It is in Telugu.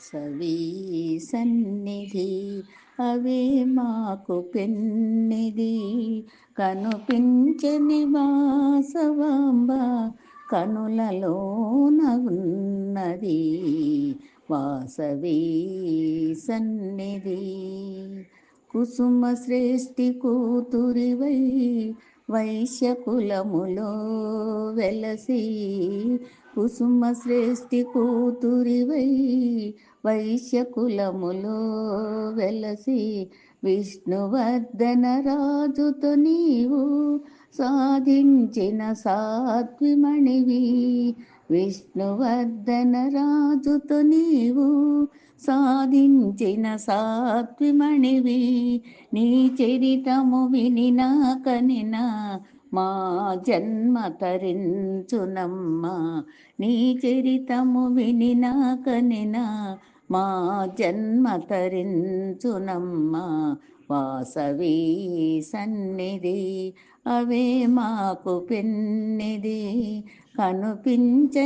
వాసవి సన్నిధి అవే మాకు పెన్నిది కనుపించని వాసవాంబ కనులలోన ఉన్నది వాసవి సన్నిధి కుసుమ శ్రేష్ఠి కూతురివై వైశ్య కులములో వెలసి కుసుమ శ్రేష్ఠి కూతురివై వైశ్య కులములో వెలసి విష్ణువర్ధన రాజుతో నీవు సాధించిన సాత్విమణివి విష్ణువర్ధన రాజుతో నీవు సాధించిన సాత్విమణివి నీ చరితము వినినా కనినా మా జన్మ తరించునమ్మా నీ చరితము వినినా కనినా మా జన్మ తరించునమ్మా వాసవి సన్నిధి అవే మాకు పెన్నిది కనుపించని